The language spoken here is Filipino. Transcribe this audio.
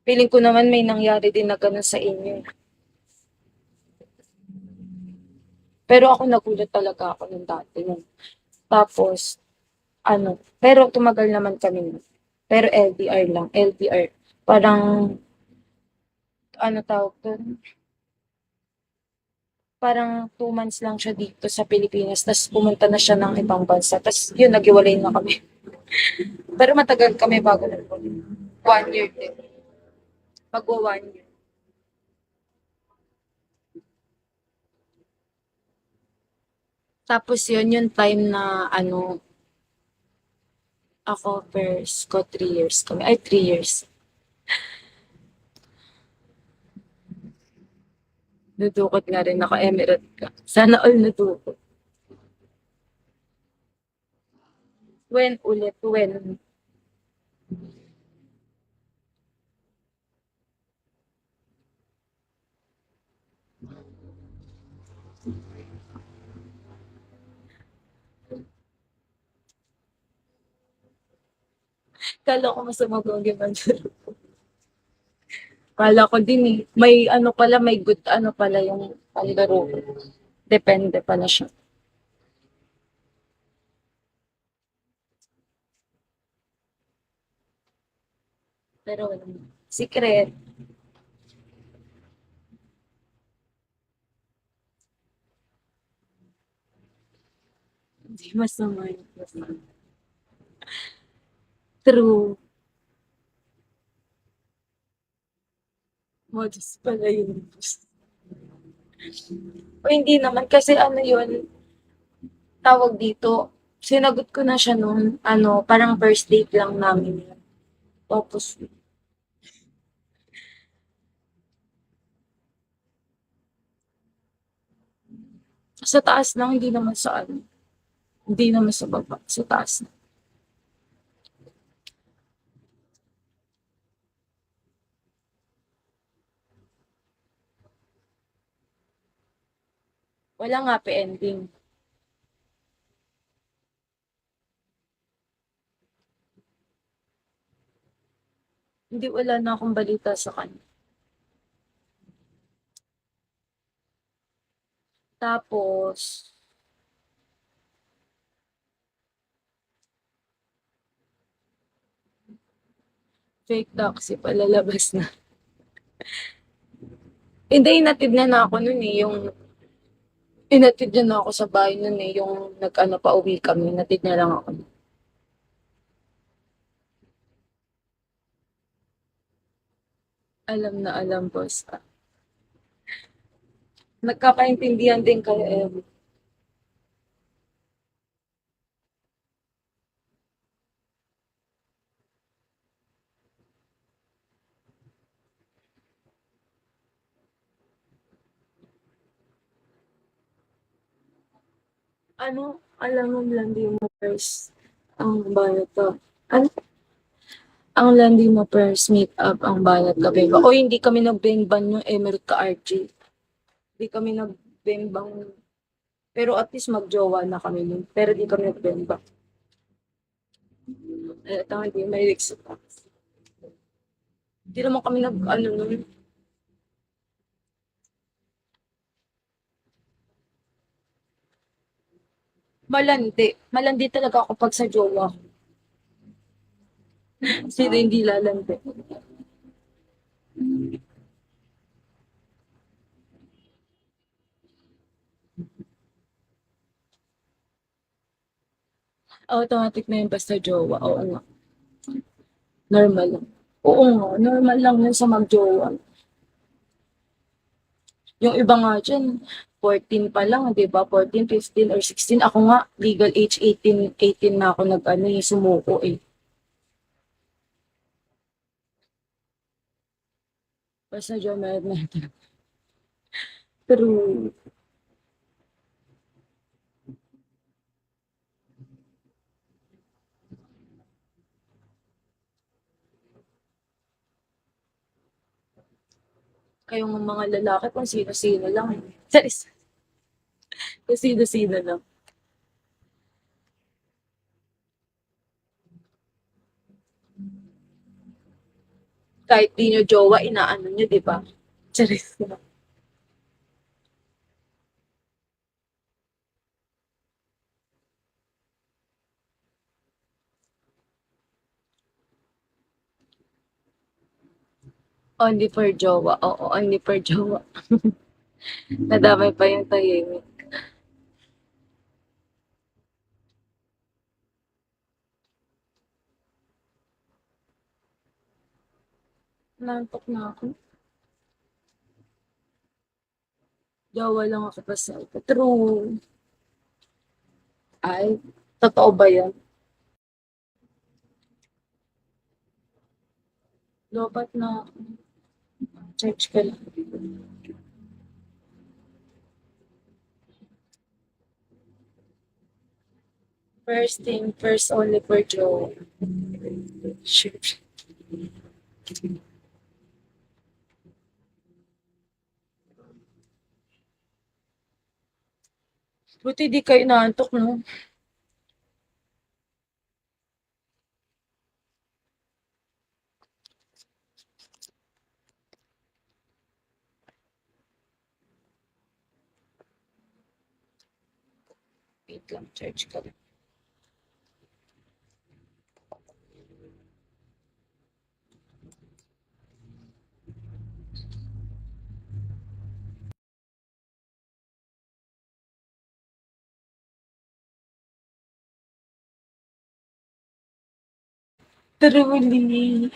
Feeling ko naman may nangyari din na gano'n sa inyo. Pero ako nagulat talaga ako nung dati nun. Tapos ano, pero tumagal naman kami nun. Pero LDR lang, LDR. Parang ano tawag dun, parang 2 months lang siya dito sa Pilipinas ta's pumunta na siya ng ibang bansa ta's yun naghiwalay na kami. Pero matagal kami bago nag-bond. 1 year din, magwa 1 year. Tapos yun yung time na ano, ako first ko 3 years kami, ay 3 years. Dudukot nga rin ako, Emirate ka. Sana all nadukot. When ulit, when? Kala ko masama kong giman. Kala ko din eh. May ano pala, may good ano pala yung palaro. Depende pala siya. Pero wala. Secret. Hindi masama yun. True. Modus pala yun. O hindi naman kasi ano yun, tawag dito. Sinagot ko na siya noon, ano, parang first date lang namin yun. Tapos, sa taas lang, hindi naman sa ano, hindi naman sa baba, sa taas lang. Walang happy ending. Hindi, wala na akong balita sa kanya. Tapos, fake taxi, palalabas na. Hindi, inatid niya na ako nun eh, yung inatid niya na ako sa bahay nun eh, yung nag-ano pa uwi kami, inatid niya lang ako. Alam na alam, boss. Nagkakaintindihan din kayo eh. Ano, alam mo, landi mo first ang bayad ka. Ano, ang landi mo first meet up ang bayad ka, beba. O hindi kami nag-bang yung Emerald ka, RJ. Hindi kami nag-bang. Pero at least mag-jowa na kami nun. Pero di kami nag-bang. Eh, tama, hindi may risk. Hindi naman kami nag-ano nun. Malandi. Malandi talaga ako pag sa jowa ko. Sino hindi lalandi? Automatic na yun basta jowa. Oo nga. Normal lang. Oo nga. Normal lang yun sa mag-jowa. Yung iba nga dyan, 14 pa lang, di ba? 14, 15, or 16. Ako nga, legal age 18 na ako nag-ano eh, sumuko eh. Basta dyan, meron. Pero, kayong mga lalaki, kung sino-sino lang eh. Charis. Kung sino-sino lang. Kahit di nyo jowa, inaano nyo, di ba? Charis. Only for jowa. Oo, only for jowa. Nadamay pa yung tahimik. Nantok na ako. Jowa lang ako pa sa True. Ay, totoo ba yan? Lobat na ako. Church ka lang. First thing, first only for jowa. Shoot. Buti di kayo naantok, no? Wait lang, church ka lang. Truly.